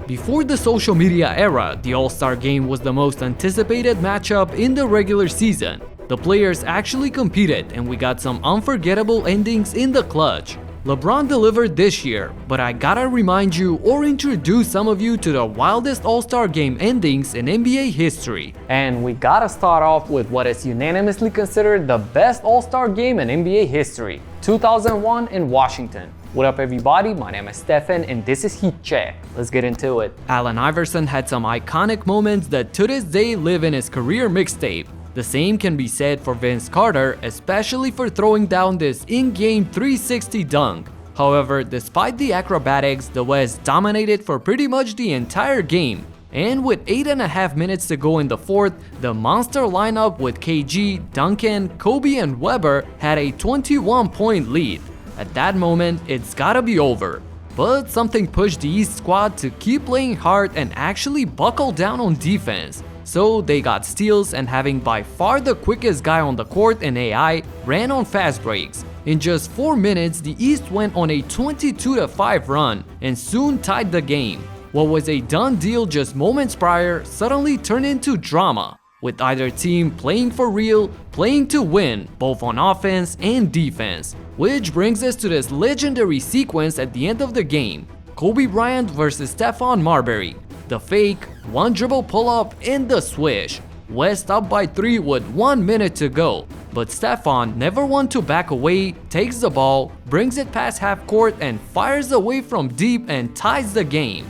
Before the social media era, the All-Star Game was the most anticipated matchup in the regular season. The players actually competed and we got some unforgettable endings in the clutch. LeBron delivered this year, but I gotta remind you or introduce some of you to the wildest All-Star Game endings in NBA history. And we gotta start off with what is unanimously considered the best All-Star Game in NBA history, 2001 in Washington. What up everybody, my name is Stefan and this is Heat Check. Let's get into it. Allen Iverson had some iconic moments that to this day live in his career mixtape. The same can be said for Vince Carter, especially for throwing down this in-game 360 dunk. However, despite the acrobatics, the West dominated for pretty much the entire game. And with 8.5 minutes to go in the fourth, the monster lineup with KG, Duncan, Kobe and Webber had a 21-point lead. At that moment, it's gotta be over. But something pushed the East squad to keep playing hard and actually buckle down on defense. So they got steals and having by far the quickest guy on the court in AI, ran on fast breaks. In just 4 minutes, the East went on a 22-5 run and soon tied the game. What was a done deal just moments prior suddenly turned into drama, with either team playing for real, playing to win, both on offense and defense. Which brings us to this legendary sequence at the end of the game. Kobe Bryant versus Stefan Marbury. The fake, one dribble pull-up, and the swish. West up by 3 with 1 minute to go. But Stefan, never one to back away, takes the ball, brings it past half court and fires away from deep and ties the game.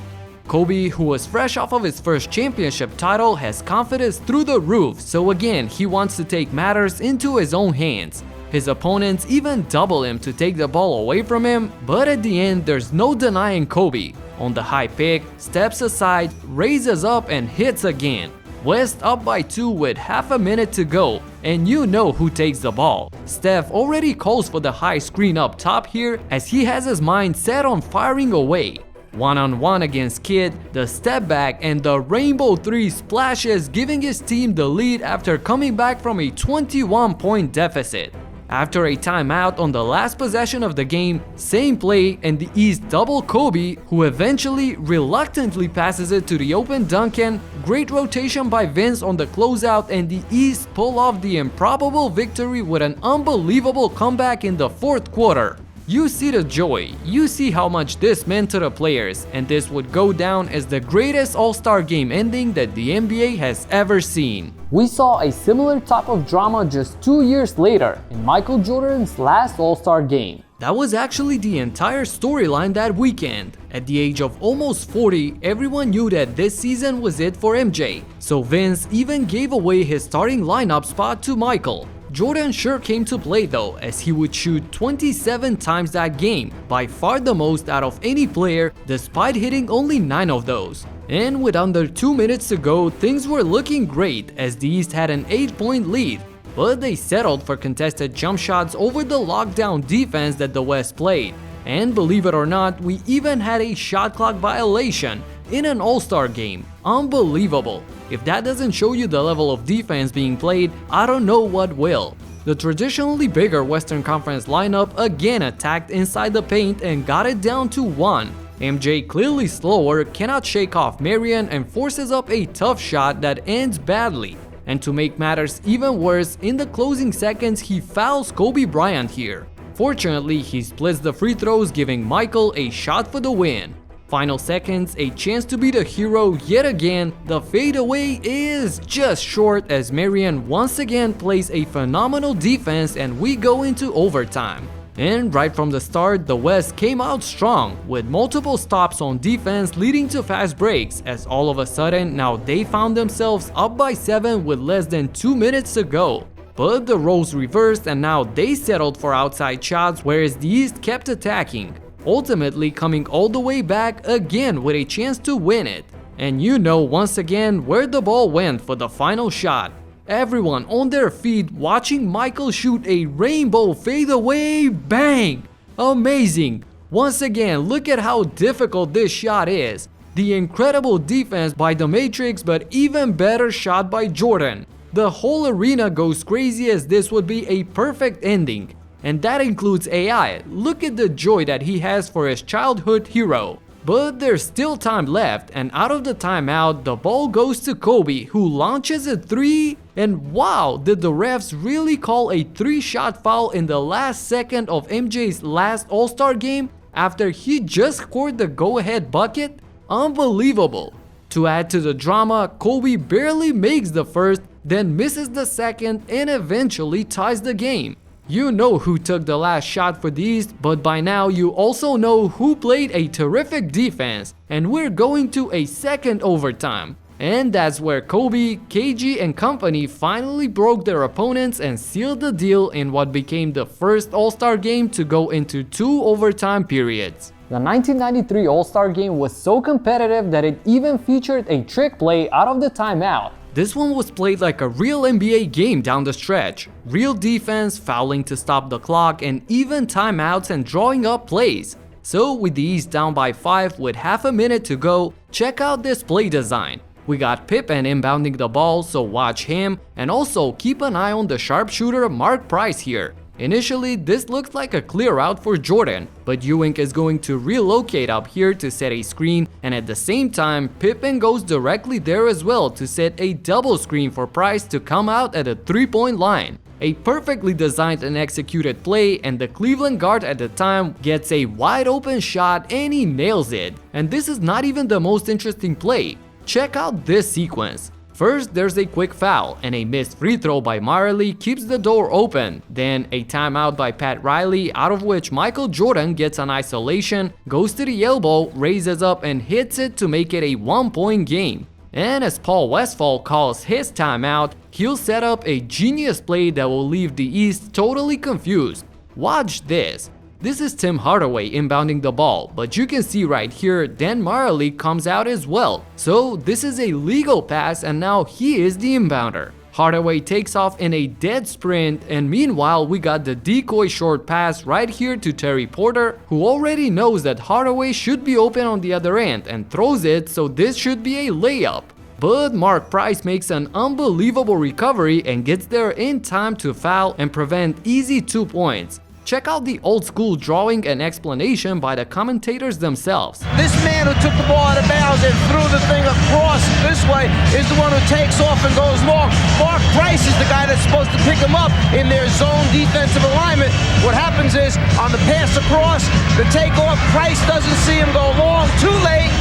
Kobe, who was fresh off of his first championship title, has confidence through the roof, so again he wants to take matters into his own hands. His opponents even double him to take the ball away from him, but at the end there's no denying Kobe. On the high pick, steps aside, raises up and hits again. West up by 2 with half a minute to go, and you know who takes the ball. Steph already calls for the high screen up top here as he has his mind set on firing away. One-on-one against Kidd, the step back and the rainbow 3 splashes, giving his team the lead after coming back from a 21-point deficit. After a timeout on the last possession of the game, same play and the East double Kobe, who eventually reluctantly passes it to the open Duncan. Great rotation by Vince on the closeout and the East pull off the improbable victory with an unbelievable comeback in the fourth quarter. You see the joy, you see how much this meant to the players, and this would go down as the greatest All-Star Game ending that the NBA has ever seen. We saw a similar type of drama just 2 years later in Michael Jordan's last All-Star Game. That was actually the entire storyline that weekend. At the age of almost 40, everyone knew that this season was it for MJ, so Vince even gave away his starting lineup spot to Michael. Jordan sure came to play though, as he would shoot 27 times that game, by far the most out of any player, despite hitting only 9 of those. And with under 2 minutes to go, things were looking great as the East had an 8-point lead, but they settled for contested jump shots over the lockdown defense that the West played. And believe it or not, we even had a shot clock violation in an All-Star game. Unbelievable. If that doesn't show you the level of defense being played, I don't know what will. The traditionally bigger Western Conference lineup again attacked inside the paint and got it down to 1. MJ, clearly slower, cannot shake off Marion and forces up a tough shot that ends badly. And to make matters even worse, in the closing seconds he fouls Kobe Bryant here. Fortunately, he splits the free throws, giving Michael a shot for the win. Final seconds, a chance to be the hero yet again. The fadeaway is just short as Marion once again plays a phenomenal defense and we go into overtime. And right from the start, the West came out strong, with multiple stops on defense leading to fast breaks, as all of a sudden now they found themselves up by 7 with less than 2 minutes to go. But the roles reversed and now they settled for outside shots, whereas the East kept attacking, ultimately coming all the way back again with a chance to win it. And you know once again where the ball went for the final shot. Everyone on their feet watching Michael shoot a rainbow fadeaway bang! Amazing! Once again, look at how difficult this shot is. The incredible defense by the Matrix, but even better shot by Jordan. The whole arena goes crazy as this would be a perfect ending. And that includes AI. Look at the joy that he has for his childhood hero. But there's still time left, and out of the timeout, the ball goes to Kobe, who launches a 3. And wow, did the refs really call a 3-shot foul in the last second of MJ's last All-Star game after he just scored the go-ahead bucket? Unbelievable. To add to the drama, Kobe barely makes the first, then misses the second, and eventually ties the game. You know who took the last shot for the East, but by now you also know who played a terrific defense, and we're going to a second overtime. And that's where Kobe, KG, and company finally broke their opponents and sealed the deal in what became the first All-Star game to go into 2 overtime periods. The 1993 All-Star game was so competitive that it even featured a trick play out of the timeout. This one was played like a real NBA game down the stretch. Real defense, fouling to stop the clock, and even timeouts and drawing up plays. So with the East down by 5 with half a minute to go, check out this play design. We got Pippen inbounding the ball, so watch him, and also keep an eye on the sharpshooter Mark Price here. Initially, this looked like a clear out for Jordan, but Ewing is going to relocate up here to set a screen, and at the same time, Pippen goes directly there as well to set a double screen for Price to come out at a 3-point line. A perfectly designed and executed play, and the Cleveland guard at the time gets a wide open shot and he nails it. And this is not even the most interesting play. Check out this sequence. First, there's a quick foul, and a missed free throw by Marley keeps the door open. Then a timeout by Pat Riley, out of which Michael Jordan gets an isolation, goes to the elbow, raises up and hits it to make it a 1-point game. And as Paul Westphal calls his timeout, he'll set up a genius play that will leave the East totally confused. Watch this. This is Tim Hardaway inbounding the ball, but you can see right here Dan Marley comes out as well. So this is a legal pass and now he is the inbounder. Hardaway takes off in a dead sprint, and meanwhile we got the decoy short pass right here to Terry Porter, who already knows that Hardaway should be open on the other end and throws it, so this should be a layup. But Mark Price makes an unbelievable recovery and gets there in time to foul and prevent easy 2 points. Check out the old school drawing and explanation by the commentators themselves. This man who took the ball out of bounds and threw the thing across this way is the one who takes off and goes long. Mark Price is the guy that's supposed to pick him up in their zone defensive alignment. What happens is, on the pass across, the takeoff, Price doesn't see him go long, too late.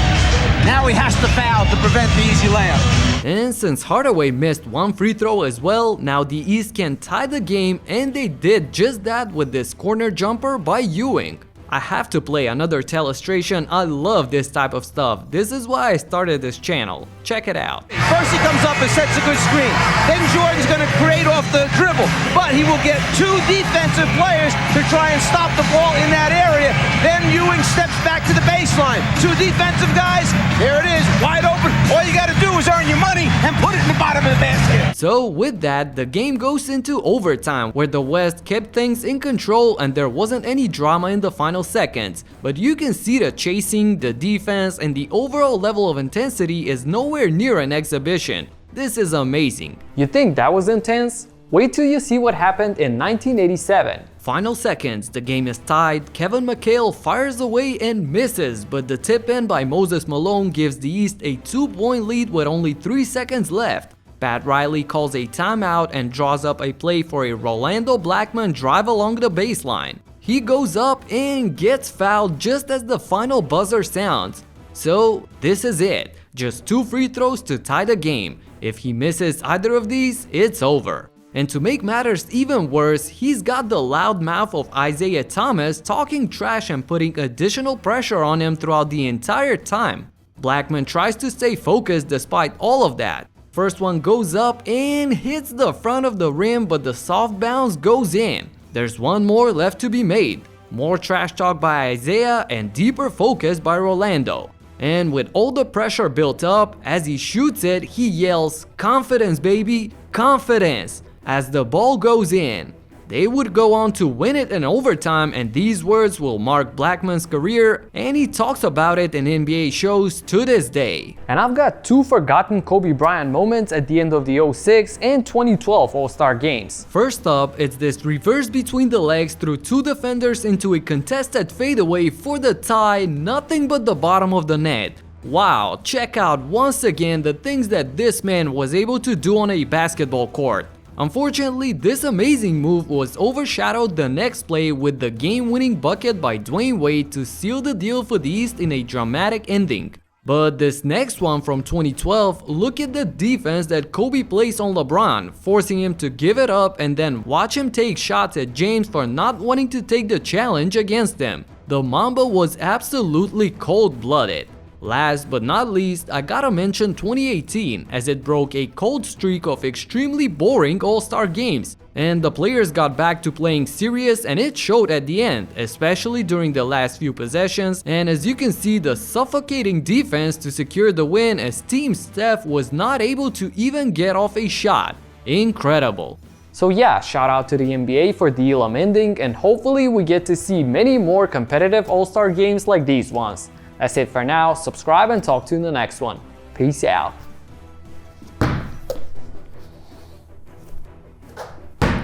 Now he has to foul to prevent the easy layup. And since Hardaway missed 1 free throw as well, now the East can tie the game, and they did just that with this corner jumper by Ewing. I have to play another illustration. I love this type of stuff. This is why I started this channel. Check it out. First he comes up and sets a good screen. Then Jordan's going to create off the dribble, but he will get 2 defensive players to try and stop the ball in that area. Then Ewing steps back to the baseline. 2 defensive guys. There it is, wide open. All you got to do is earn your money and put it in the bottom of the basket. So with that, the game goes into overtime, where the West kept things in control and there wasn't any drama in the final seconds. But you can see the chasing, the defense, and the overall level of intensity is nowhere near an exhibition. This is amazing. You think that was intense? Wait till you see what happened in 1987. Final seconds, the game is tied. Kevin McHale fires away and misses, but the tip in by Moses Malone gives the East a 2-point lead with only 3 seconds left. Pat Riley calls a timeout and draws up a play for a Rolando Blackman drive along the baseline. He goes up and gets fouled just as the final buzzer sounds. So this is it, just 2 free throws to tie the game. If he misses either of these, it's over. And to make matters even worse, he's got the loud mouth of Isaiah Thomas talking trash and putting additional pressure on him throughout the entire time. Blackman tries to stay focused despite all of that. First one goes up and hits the front of the rim, but the soft bounce goes in. There's one more left to be made. More trash talk by Isaiah and deeper focus by Rolando. And with all the pressure built up, as he shoots it, he yells, "Confidence, baby, confidence," as the ball goes in. They would go on to win it in overtime, and these words will mark Blackman's career, and he talks about it in NBA shows to this day. And I've got two forgotten Kobe Bryant moments at the end of the 06 and 2012 All-Star games. First up, it's this reverse between the legs through two defenders into a contested fadeaway for the tie, nothing but the bottom of the net. Wow, check out once again the things that this man was able to do on a basketball court. Unfortunately, this amazing move was overshadowed the next play with the game-winning bucket by Dwayne Wade to seal the deal for the East in a dramatic ending. But this next one from 2012, look at the defense that Kobe placed on LeBron, forcing him to give it up, and then watch him take shots at James for not wanting to take the challenge against him. The Mamba was absolutely cold-blooded. Last but not least, I gotta mention 2018, as it broke a cold streak of extremely boring All-Star games, and the players got back to playing serious, and it showed at the end, especially during the last few possessions. And as you can see, the suffocating defense to secure the win, as Team Steph was not able to even get off a shot. Incredible. So yeah, shout out to the NBA for the Elam ending, and hopefully we get to see many more competitive All-Star games like these ones. That's it for now. Subscribe and talk to you in the next one. Peace out.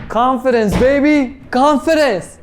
Confidence, baby! Confidence!